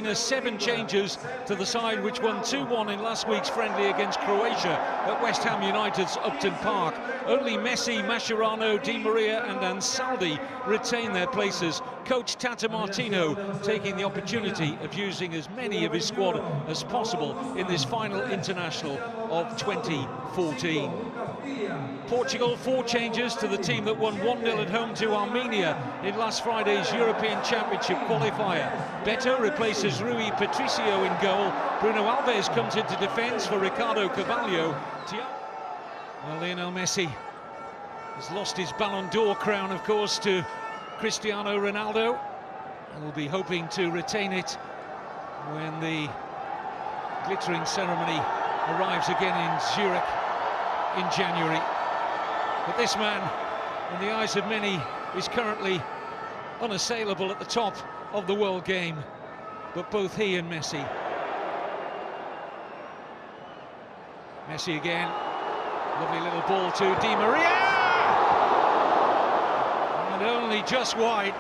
Argentina 7 changes to the side which won 2-1 in last week's friendly against Croatia at West Ham United's Upton Park. Only Messi, Mascherano, Di Maria and Ansaldi retain their places. Coach Tata Martino taking the opportunity of using as many of his squad as possible in this final international of 2014. Portugal 4 changes to the team that won 1-0 at home to Armenia in last Friday's European Championship qualifier. Beto replaces Rui Patricio in goal. Bruno Alves comes into defence for Ricardo Carvalho. Well, Lionel Messi has lost his Ballon d'Or crown, of course, to Cristiano Ronaldo, and will be hoping to retain it when the glittering ceremony arrives again in Zurich in January. But this man, in the eyes of many, is currently unassailable at the top of the world game. But both he and Messi. Messi again. Lovely little ball to Di Maria! And only just wide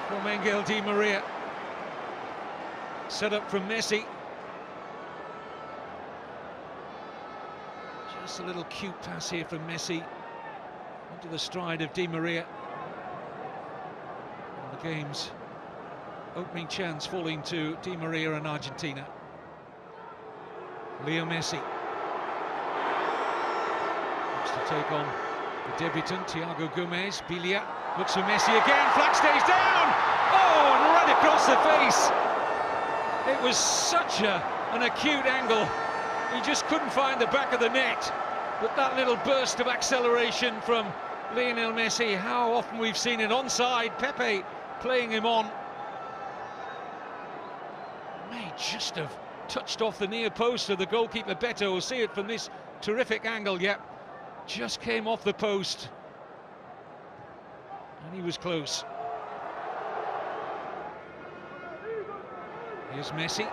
from Angel Di Maria. Set up from Messi. Just a little cute pass here from Messi into the stride of Di Maria. And the game's opening chance falling to Di Maria and Argentina. Leo Messi looks to take on the debutant Thiago Gomez. Bilia looks for Messi again. Flag stays down. Oh, and right across the face. It was such an acute angle. He just couldn't find the back of the net. But that little burst of acceleration from Lionel Messi, how often we've seen it onside. Pepe playing him on. May just have touched off the near post of the goalkeeper. Beto will see it from this terrific angle. Yep, just came off the post. And he was close. Here's Messi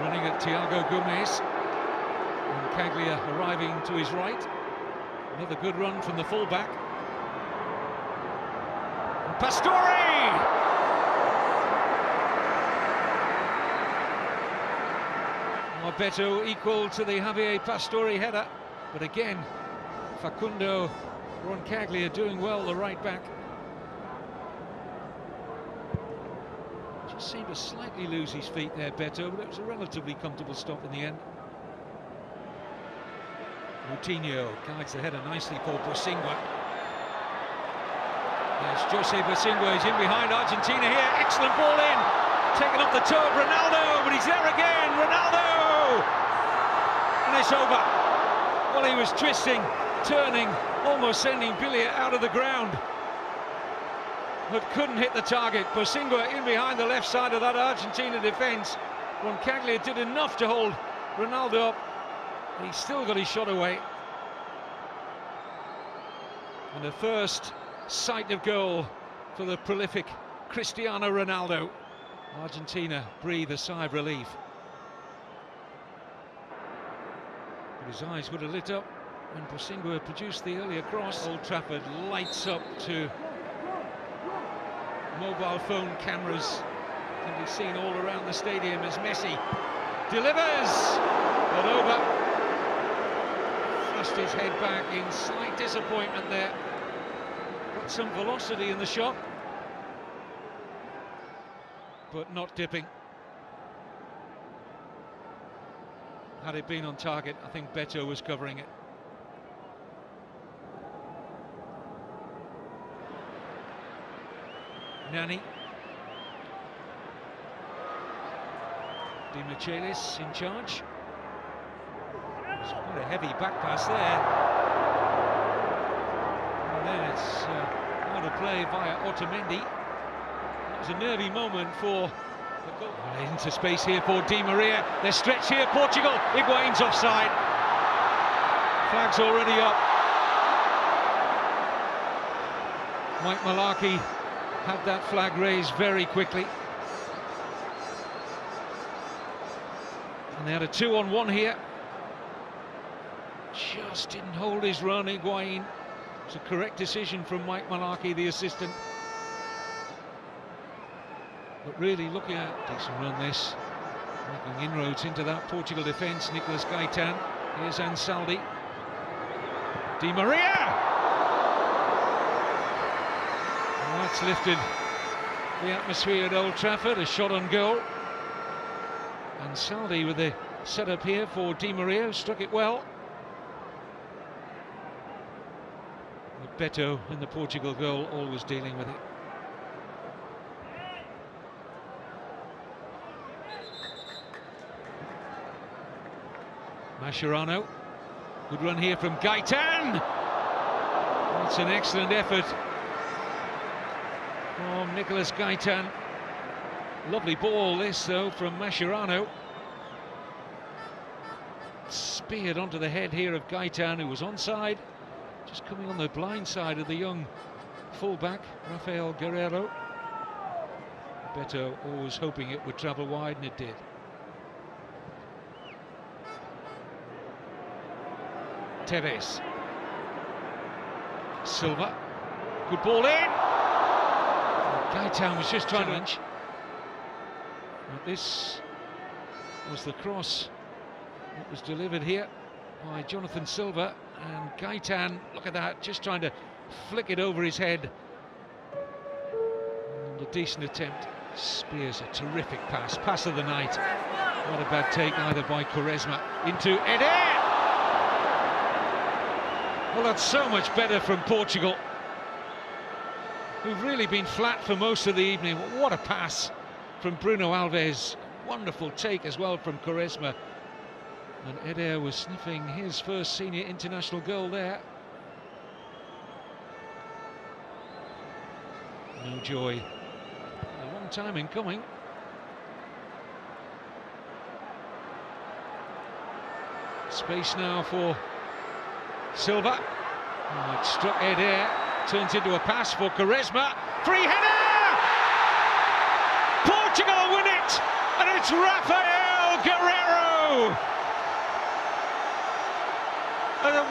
running at Thiago Gomez. And Caglia arriving to his right. Another good run from the fullback. And Pastore! Beto equal to the Javier Pastore header. But again, Facundo Roncaglia doing well, the right back. Just seemed to slightly lose his feet there, Beto, but it was a relatively comfortable stop in the end. Coutinho guides the header nicely for Bosingwa. Yes, Jose Bosingwa is in behind Argentina here. Excellent ball in. Taken off the toe of Ronaldo, but he's there again. Ronaldo! And it's over. Well, he was twisting, turning, almost sending Bilia out of the ground, but couldn't hit the target. Bosingwa in behind the left side of that Argentina defence. Roncaglia did enough to hold Ronaldo up. He's still got his shot away. And the first sight of goal for the prolific Cristiano Ronaldo. Argentina breathe a sigh of relief. But his eyes would have lit up when Bosingwa produced the earlier cross. Old Trafford lights up to mobile phone cameras. Can be seen all around the stadium as Messi delivers, but over. Flushed his head back in slight disappointment there. Got some velocity in the shot, but not dipping. Had it been on target, I think Beto was covering it. Nani. Di Michelis in charge. It's quite a heavy back pass there. And then it's out of play via Otamendi. It was a nervy moment for the goal. Into space here for Di Maria. They're stretched here, Portugal. Higuain's offside. Flag's already up. Mike Malarkey had that flag raised very quickly. And they had a 2-on-1 here. Just didn't hold his run, Higuain. It's a correct decision from Mike Malarkey, the assistant. But really looking at decent run this, making inroads into that Portugal defence. Nicolas Gaitan, here's Ansaldi, Di Maria. Well, that's lifted the atmosphere at Old Trafford. A shot on goal. Ansaldi with the setup here for Di Maria, struck it well. Beto in the Portugal goal, always dealing with it. Mascherano, good run here from Gaitan. It's an excellent effort from Nicolas Gaitan. Lovely ball this though from Mascherano. Speared onto the head here of Gaitan, who was onside. Just coming on the blind side of the young fullback, Rafael Guerreiro. Beto always hoping it would travel wide, and it did. Tevez. Silva. Good ball in. Gaitan was just trying to... But this was the cross that was delivered here by Jonathan Silva, and Gaitan, look at that, just trying to flick it over his head. And a decent attempt. Spears a terrific pass of the night. Not a bad take either by Quaresma into Eder. Well, that's so much better from Portugal, who've really been flat for most of the evening. What a pass from Bruno Alves. Wonderful take as well from Quaresma. And Eder was sniffing his first senior international goal there. No joy. A long time in coming. Space now for Silva. Oh, it struck Eder. Turns into a pass for Quaresma. Free header! Portugal win it! And it's Rafael Guerreiro! And a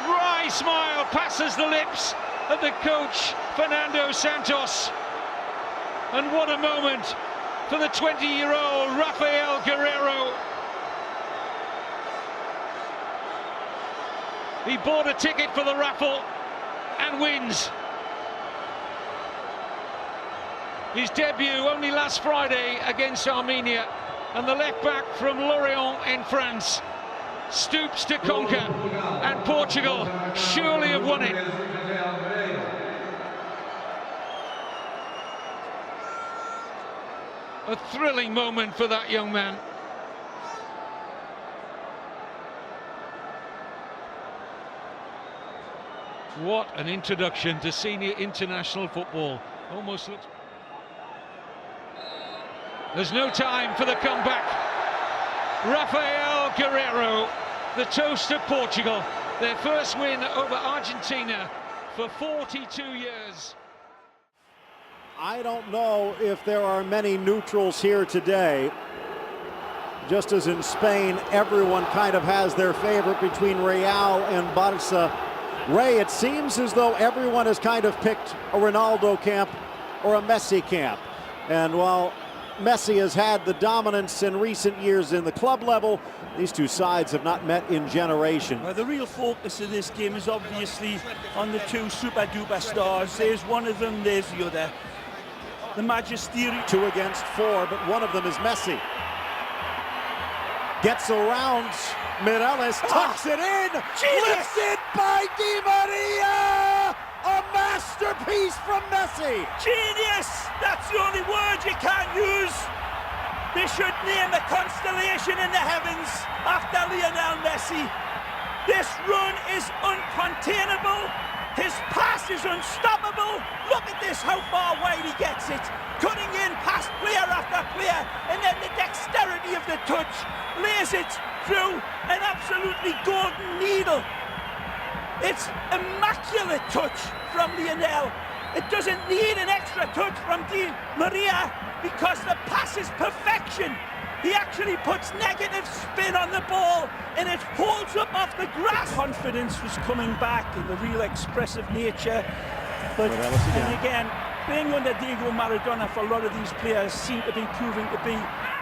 wry smile passes the lips of the coach, Fernando Santos. And what a moment for the 20-year-old Rafael Guerreiro. He bought a ticket for the raffle and wins. His debut only last Friday against Armenia, and the left-back from Lorient in France stoops to conquer, and Portugal surely have won it. A thrilling moment for that young man. What an introduction to senior international football. Almost looks... There's no time for the comeback. Rafael Guerreiro, the toast of Portugal. Their first win over Argentina for 42 years. I don't know if there are many neutrals here today. Just as in Spain, everyone kind of has their favorite between Real and Barca. Ray, it seems as though everyone has kind of picked a Ronaldo camp or a Messi camp. And while Messi has had the dominance in recent years in the club level, these two sides have not met in generation. Well, the real focus of this game is obviously on the two super-duper stars. There's one of them, there's the other. The magisterial. 2 against 4, but one of them is Messi. Gets around Mireles, tucks it in, lifted by Di Maria! A masterpiece from Messi! Genius! That's the only word you can't use. They should name a constellation in the heavens after Lionel Messi. This run is uncontainable. His pass is unstoppable. Look at this, how far wide he gets it. Cutting in past player after player, and then the dexterity of the touch lays it through an absolutely golden needle. It's immaculate touch from Lionel. It doesn't need an extra touch from Di Maria because the pass is perfection. He actually puts negative spin on the ball and it holds up off the grass. Confidence was coming back in the real expressive nature. But and again, Being under Diego Maradona for a lot of these players seem to be proving to be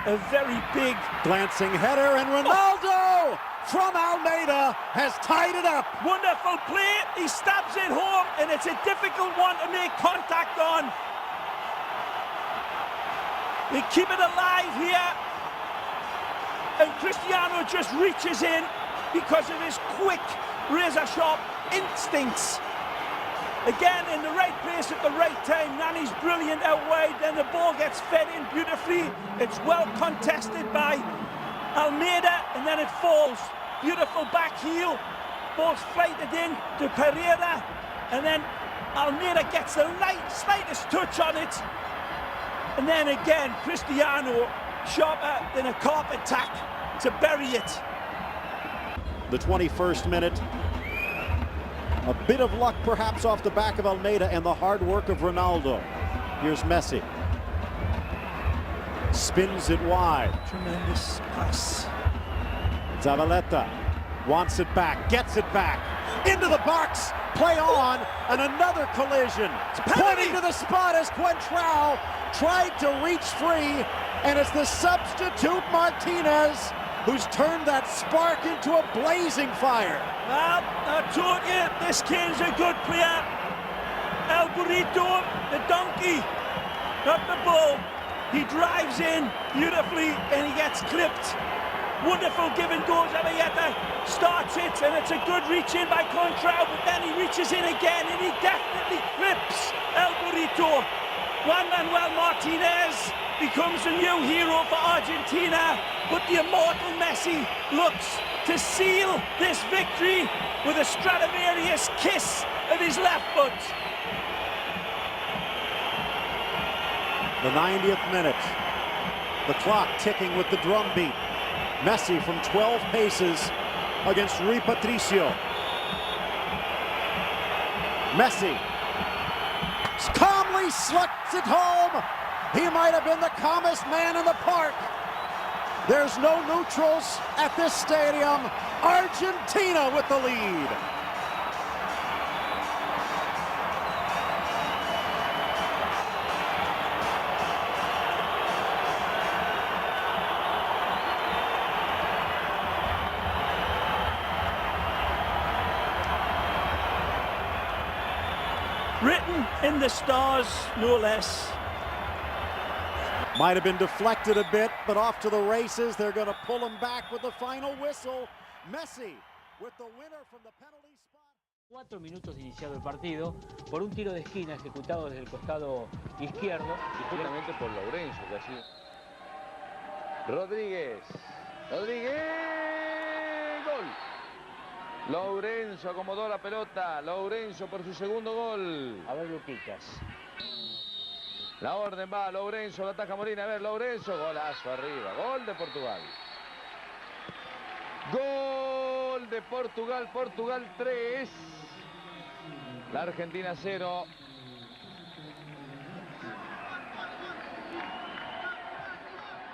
a very big... Glancing header, and Ronaldo from Almeida has tied it up. Wonderful play, he stabs it home, and it's a difficult one to make contact on. They keep it alive here, and Cristiano just reaches in because of his quick, razor-sharp instincts. Again, in the right place at the right time. Nani's brilliant out wide, then the ball gets fed in beautifully. It's well contested by Almeida, and then it falls. Beautiful back heel. Ball's flighted in to Pereira, and then Almeida gets the slightest touch on it. And then again, Cristiano, sharper than a carpet tack to bury it. The 21st minute. A bit of luck perhaps off the back of Almeida and the hard work of Ronaldo. Here's Messi. Spins it wide. Tremendous pass. Zavaleta wants it back, gets it back. Into the box, play on, and another collision. Pointing to the spot as Quentrao tried to reach free, and it's the substitute Martinez who's turned that spark into a blazing fire. Well, I told you, this kid's a good player. El Burrito, the donkey, not the bull. He drives in beautifully and he gets clipped. Wonderful give and goes. Abayeta starts it, and it's a good reach in by Contrao, but then he reaches in again and he definitely clips El Burrito. Juan Manuel Martinez becomes a new hero for Argentina, but the immortal Messi looks to seal this victory with a Stradivarius kiss of his left foot. The 90th minute. The clock ticking with the drum beat. Messi from 12 paces against Rui Patricio. Messi calmly slugs it home. He might have been the calmest man in the park. There's no neutrals at this stadium. Argentina with the lead. Written in the stars, no less. Might have been deflected a bit, but off to the races. They're going to pull him back with the final whistle. Messi with the winner from the penalty spot. 4 minutos de iniciado el partido por un tiro de esquina ejecutado desde el costado izquierdo. Y justamente por Lourenço, que así. Rodríguez. Gol. Lourenço acomodó la pelota. Lourenço por su segundo gol. A ver, Luquitas. La orden va, Lourenço, la ataja Molina, a ver, Lourenço, golazo arriba, gol de Portugal. Gol de Portugal, Portugal 3. La Argentina 0.